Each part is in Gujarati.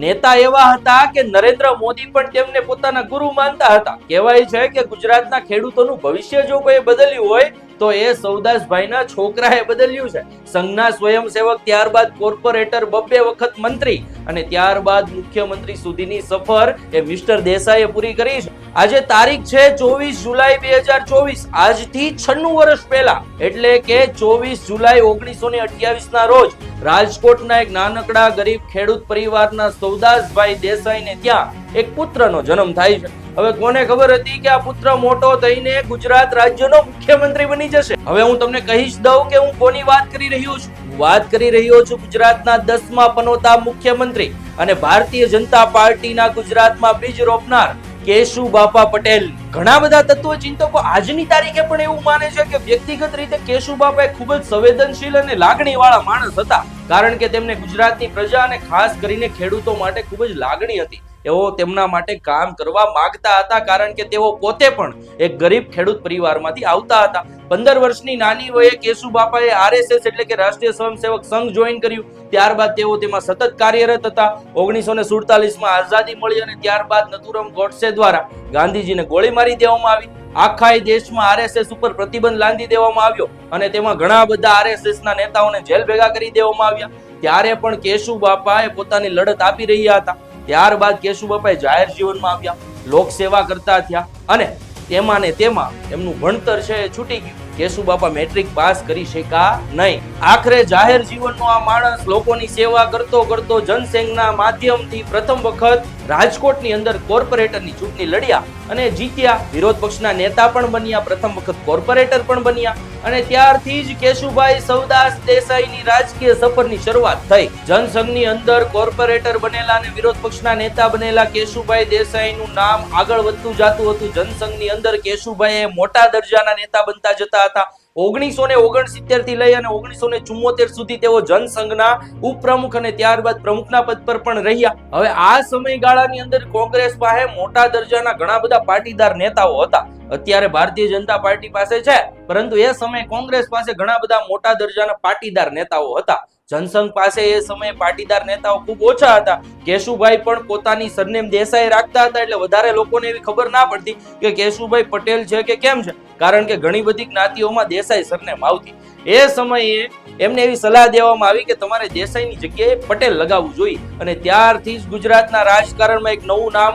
નેતા એવા હતા કે નરેન્દ્ર મોદી પણ તેમને પોતાના ગુરુ માનતા હતા. કહેવાય છે કે ગુજરાતના ખેડૂતોનું ભવિષ્ય જો કોઈ બદલ્યું હોય તો એ સૌદાસભાઈના છોકરાએ બદલ્યું છે. સંઘના સ્વયંસેવક, ત્યારબાદ કોર્પોરેટર, બબ્બે વખત મંત્રી અને ત્યારબાદ મુખ્યમંત્રી સુધીની સફર એ મિસ્ટર દેસાઈએ પૂરી કરી છે. આજે તારીખ છે 24 જુલાઈ 2024. આજથી 96 વર્ષ પહેલા એટલે કે 24 જુલાઈ 1928 ના રોજ રાજકોટના એક નાનકડા ગરીબ ખેડૂત પરિવારના સૌદાસભાઈ દેસાઈને ત્યાં એક પુત્રનો જન્મ થાય છે. હવે કોને ખબર હતી કે આ પુત્ર મોટો થઈને ગુજરાત રાજ્યનો મુખ્યમંત્રી બની જશે? હવે હું તમને કહીશ દઉં કે હું કોની વાત કરી રહ્યો છું. વાત કરી રહ્યો છું ગુજરાતના 10મા પનોતા મુખ્યમંત્રી અને ભારતીય જનતા પાર્ટીના ગુજરાતમાં બીજ રોપનાર કેશુબાપા પટેલ. ઘણા બધા તત્વચિંતકો આજની તારીખે પણ એવું માને છે કે વ્યક્તિગત રીતે કેશુબાપા ખૂબ જ સંવેદનશીલ અને લાગણીવાળા માણસ હતા, કારણ કે તેમને ગુજરાતની પ્રજા અને ખાસ કરીને ખેડૂતો માટે ખૂબ જ લાગણી હતી. એઓ તેમના માટે કામ કરવા માંગતા હતા, કારણ કે તેઓ પોતે પણ એક ગરીબ ખેડૂત પરિવારમાંથી આવતા હતા. 15 વર્ષની નાની વયે કેશુબાપાએ આરએસએસ એટલે કે રાષ્ટ્રીય સ્વયંસેવક સંઘ જોઈન કર્યું. ત્યારબાદ તેઓ તેમાં સતત કાર્યરત હતા. 1947માં આઝાદી મળી અને ત્યારબાદ નથુરામ ગોડસે દ્વારા ગાંધીજીને ગોળી મારી દેવામાં આવી. આખા દેશમાં આરએસએસ ઉપર પ્રતિબંધ લાદી દેવામાં આવ્યો અને તેમાં ઘણા બધા આરએસએસના નેતાઓને જેલ ભેગા કરી દેવામાં આવ્યા. ત્યારે પણ કેશુબાપાએ પોતાની લડત આપી રહ્યા હતા. ત્યારબાદ કેશુબાપાએ જાહેર જીવનમાં આવ્યા, લોક સેવા કરતા થયા અને તેમાં ને તેમાં એમનું ભણતર છે એ છૂટી ગયું. કેશુબાપા મેટ્રિક પાસ કરી શક્યા નહીં. આખરે જાહેર જીવનનો આ માણસ લોકોની સેવા કરતો કરતો જનસંઘના માધ્યમથી પ્રથમ વખત રાજકોટની અંદર કોર્પોરેટરની ચૂંટણી લડ્યા અને જીત્યા. વિરોધ પક્ષના નેતા પણ બન્યા, પ્રથમ વખત કોર્પોરેટર પણ બન્યા અને ત્યારથી જ કેશુભાઈ સૌદાસ દેસાઈની રાજકીય સફરની શરૂઆત થઈ. જનસંઘની અંદર કોર્પોરેટર બનેલા અને વિરોધ પક્ષના નેતા બનેલા કેશુભાઈ દેસાઈનું નામ આગળ વધતું જતું હતું. જનસંઘની અંદર કેશુભાઈ મોટા દરજાના નેતા બનતા જતા હતા. 1969 થી લઈ અને 1974 સુધી તેઓ જનસંઘના ઉપપ્રમુખ અને ત્યારબાદ પ્રમુખના પદ પર પણ રહ્યા. હવે આ સમયગાળાની અંદર કોંગ્રેસ પાસે મોટા દરજાના ઘણા બધા પાટીદાર નેતાઓ હતા. અત્યારે ભારતીય જનતા પાર્ટી પાસે છે, પરંતુ એ સમયે કોંગ્રેસ પાસે ઘણા બધા મોટા દરજાના પાટીદાર નેતાઓ હતા. જનસંઘ પાસે એ સમયે પાટીદાર નેતાઓ ખૂબ ઓછા હતા. કેશુભાઈ પણ પોતાની સરનેમ દેસાઈ રાખતા હતા, એટલે વધારે લોકોને એવી ખબર ના પડતી કે કેશુભાઈ પટેલ છે કે કેમ છે, કારણ કે ઘણી બધી જ્ઞાતિઓમાં દેસાઈ સરનેમ આવતી. એ સમયે એમને એવી સલાહ દેવામાં આવી કે તમારે દેસાઈની જગ્યાએ પટેલ લગાવવું જોઈએ અને ત્યારથી જ ગુજરાતના રાજકારણમાં એક નવું નામ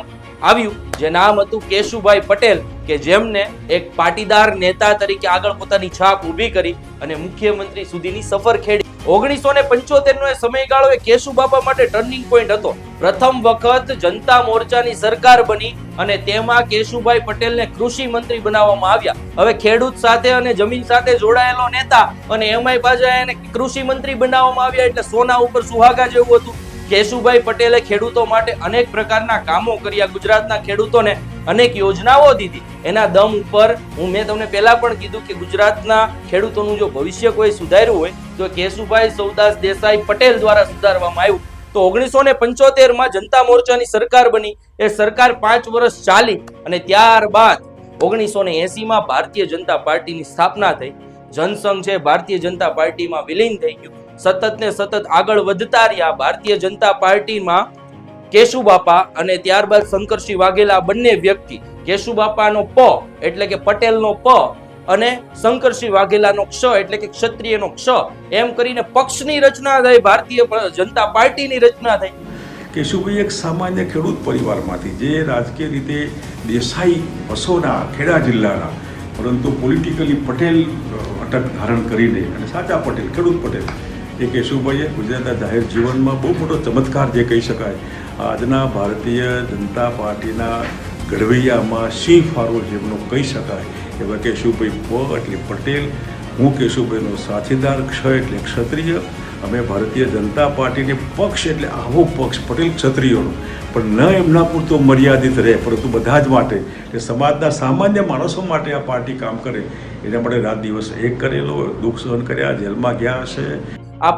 આવ્યું, જે નામ હતું કેશુભાઈ પટેલ, કે જેમને એક પાટીદાર નેતા તરીકે આગળ પોતાની છાપ ઊભી કરી અને મુખ્યમંત્રી સુધીની સફર ખેડી. 1975 નો સમયગાળો એ કેશુબાપા માટે ટર્નિંગ પોઈન્ટ હતો. પ્રથમ વખત જનતા મોરચાની સરકાર બની અને તેમાં કેશુભાઈ પટેલને કૃષિ મંત્રી બનાવવામાં આવ્યા. હવે ખેડૂત સાથે અને જમીન સાથે જોડાયેલો નેતા અને એમાંય પાછા એને કૃષિ મંત્રી બનાવવામાં આવ્યા, એટલે સોના ઉપર સુહાગા જેવું હતું. કેશુભાઈ પટેલે ખેડૂતો માટે અનેક પ્રકારના કામો કર્યા, ગુજરાતના ખેડૂતોને અનેક યોજનાઓ દીધી. એના દમ ઉપર મેં તમને પહેલા પણ કીધું કે ગુજરાતના ખેડૂતોનું જો ભવિષ્ય કોઈ સુધાર્યું હોય તો કેશુભાઈ સૌદાસ દેસાઈ પટેલ દ્વારા સુધારવામાં આવ્યું. તો 1975માં જનતા મોરચાની સરકાર બની. એ સરકાર 5 વર્ષ ચાલી અને ત્યારબાદ 1980માં ભારતીય જનતા પાર્ટીની સ્થાપના થઈ. જનસંઘ છે ભારતીય જનતા પાર્ટીમાં વિલીન થઈ ગયું. સતત ને સતત આગળ વધતા રહ્યા. ભારતીય જનતા પાર્ટીમાં કેશુબાપા અને ત્યારબાદ શંકરસિંહ વાઘેલા બંને વ્યક્તિ, કેશુબાપાનો પ એટલે કે પટેલનો પ અને શંકરસિંહ વાઘેલાનો ક્ષ એટલે કે ક્ષત્રિયનો ક્ષ, એમ કરીને પક્ષની રચના થઈ, ભારતીય જનતા પાર્ટીની રચના થઈ. કેશુભાઈ એક સામાન્ય ખેડૂત પરિવારમાંથી, જે રાજકીય રીતે દેસાઈ વસોના ખેડા જિલ્લાના, પરંતુ પોલિટિકલી પટેલ અટક ધારણ કરીને અને સાચા પટેલ, ખેડૂત પટેલ, એ કેશુભાઈએ ગુજરાતના જાહેર જીવનમાં બહુ મોટો ચમત્કાર જે કહી શકાય. આજના ભારતીય જનતા પાર્ટીના ઘડવૈયામાં સિંહ ફારો જેમનો કહી શકાય એવા કેશુભાઈ પ એટલે પટેલ, હું કેશુભાઈનો સાથીદાર, ક્ષ એટલે ક્ષત્રિય. અમે ભારતીય જનતા પાર્ટીને પક્ષ એટલે આવો પક્ષ પટેલ ક્ષત્રિયોનો, પણ ન એમના પૂરતો મર્યાદિત રહે, પરંતુ બધા જ માટે, કે સમાજના સામાન્ય માણસો માટે આ પાર્ટી કામ કરે, એના માટે રાત દિવસ એક કરેલો, દુઃખ સહન કર્યા, જેલમાં ગયા હશે. આ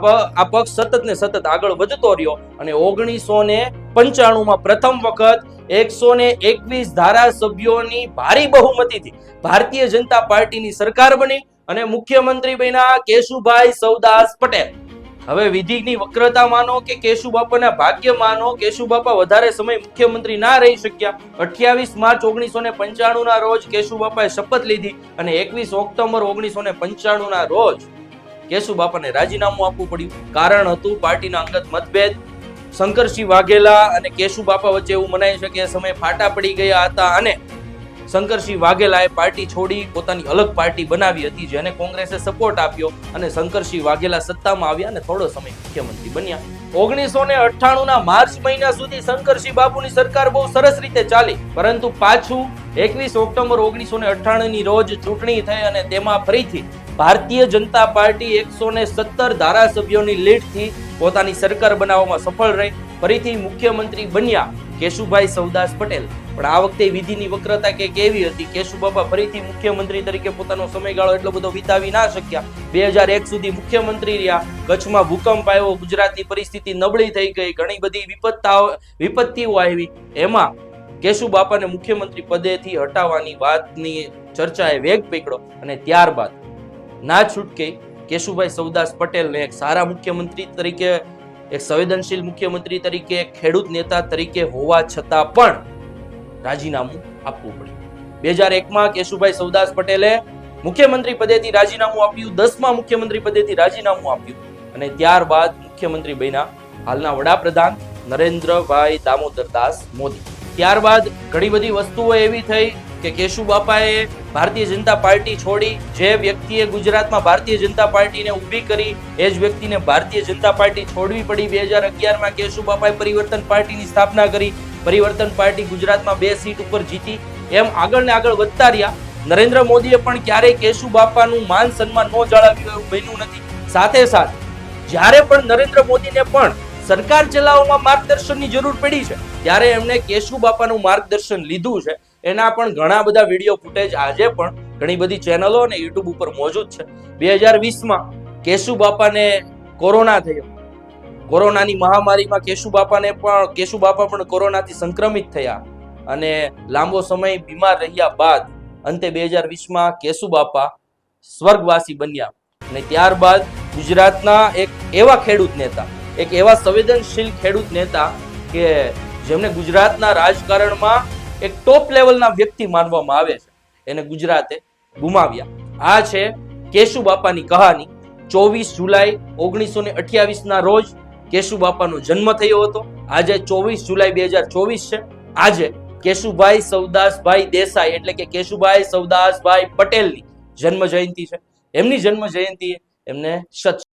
પક્ષ સતત ને સતત આગળ વધતો રહ્યો અને 1995માં પ્રથમ વખત 121 ધારાસભ્યોની ભારી બહુમતીથી ભારતીય જનતા પાર્ટીની સરકાર બની અને મુખ્યમંત્રી બન્યા કેશુભાઈ સૌદાસ પટેલ. હવે વિધિની વક્રતા માનો કે કેશુબાપાના ભાગ્ય માનો, કેશુબાપા વધારે સમય મુખ્યમંત્રી ના રહી શક્યા. 28 માર્ચ 1995 ના રોજ કેશુબાપાએ શપથ લીધી અને 21 ઓક્ટોબર 1995 ના રોજ કેશુબાપાને રાજીનામું આપવું પડ્યું. કારણ હતું પાર્ટીના અંગત મતભેદ. શંકરસિંહ વાઘેલા અને કેશુબાપા વચ્ચે એવું મનાય છે કે સમય ફાટા પડી ગયા હતા અને શંકરસિંહ વાઘેલાએ પાર્ટી છોડી પોતાની અલગ પાર્ટી બનાવી હતી, જેને કોંગ્રેસે સપોર્ટ આપ્યો અને શંકરસિંહ વાઘેલા સત્તામાં આવ્યા અને થોડો સમય મુખ્યમંત્રી બન્યા. 1998 ના માર્ચ મહિના સુધી શંકરસિંહ બાપુની સરકાર બહુ સરસ રીતે ચાલી, પરંતુ પાછું 21 ઓક્ટોબર 1998 ની રોજ ચૂંટણી થઈ અને તેમાં ફરીથી ભારતીય જનતા પાર્ટી 117 ધારાસભ્યોની લીડથી પોતાની સરકાર બનાવવામાં સફળ રહી. ફરીથી મુખ્યમંત્રી બન્યા કેશુભાઈ સૌદાસ પટેલ. પણ આ વખતે વિધિની વક્રતા કે કેવી હતી, કેશુબાપા ફરીથી મુખ્યમંત્રી તરીકે પોતાનો સમયગાળો એટલો બધો વિતાવી ના શક્યા. 2001 સુધી મુખ્યમંત્રી રહ્યા. કચ્છમાં ભૂકંપ આવ્યો, ગુજરાતની પરિસ્થિતિ નબળી થઈ ગઈ, ઘણી બધી વિપત્તિઓ આવી. એમાં કેશુબાપાને મુખ્યમંત્રી પદેથી હટાવવાની વાતની ચર્ચાએ વેગ પકડ્યો અને ત્યારબાદ ના છૂટકે કેશુભાઈ સૌદાસ પટેલને એક સારા મુખ્યમંત્રી તરીકે, એક સંવેદનશીલ મુખ્યમંત્રી તરીકે, એક ખેડૂત નેતા તરીકે હોવા છતાં પણ રાજીનામું આપવું પડ્યું. 2001 કેશુભાઈ સૌદાસ પટેલે મુખ્યમંત્રી પદેથી રાજીનામું આપ્યું, 10મા મુખ્યમંત્રી પદેથી રાજીનામું આપ્યું અને ત્યારબાદ મુખ્યમંત્રી બન્યા હાલના વડાપ્રધાન નરેન્દ્રભાઈ દામોદરદાસ મોદી. ત્યારબાદ ઘણી બધી વસ્તુઓ એવી થઈ કે કેશુબાપાએ ભારતીય જનતા પાર્ટી છોડી. જે વ્યક્તિએ ગુજરાતમાં ભારતીય જનતા પાર્ટીને ઊભી કરી એ જ વ્યક્તિને ભારતીય જનતા પાર્ટી છોડવી પડી. 2011 કેશુબાપાએ પરિવર્તન પાર્ટીની સ્થાપના કરી. પરિવર્તન પાર્ટી ગુજરાતમાં 2 સીટ ઉપર જીતી. એમ આગળ ને આગળ વધતા રહ્યા. નરેન્દ્ર મોદીએ પણ ક્યારેય કેશુબાપાનું માન સન્માન ન જાળવ્યું એવું બન્યું નથી. સાથે સાથે જ્યારે પણ નરેન્દ્ર મોદીને પણ સરકાર ચલાવવામાં માર્ગદર્શનની જરૂર પડી છે ત્યારે એમણે કેશુબાપાનું માર્ગદર્શન લીધું છે. એના પણ ઘણા બધા વિડીયો ફૂટેજ આજે પણ ઘણી બધી ચેનલો અને યુટ્યુબ ઉપર મોજૂદ છે. 2020 કેશુબાપાને કોરોના થયો. કોરોનાની મહામારીમાં કેશુબાપા પણ કોરોનાથી સંક્રમિત થયા અને લાંબો સમય બીમાર રહ્યા બાદ અંતે 2020 કેશુબાપા સ્વર્ગવાસી બન્યા. અને ત્યારબાદ ગુજરાતના એક એવા ખેડૂત નેતા, એક એવા સંવેદનશીલ ખેડૂત નેતા કે જેમને ગુજરાતના રાજકારણમાં એક ટોપ લેવલના વ્યક્તિ માનવામાં આવે છે, એને ગુજરાતે ગુમાવ્યા. આ છે કેશુબાપાની કહાની. 24 જુલાઈ 1928 ના રોજ કેશુબાપાનો જન્મ થયો હતો. આજે 24 જુલાઈ 2024 છે. આજે કેશુભાઈ સૌદાસભાઈ દેસાઈ એટલે કે કેશુભાઈ સૌદાસભાઈ પટેલની જન્મ જયંતિ છે. એમની જન્મ જયંતિ એમને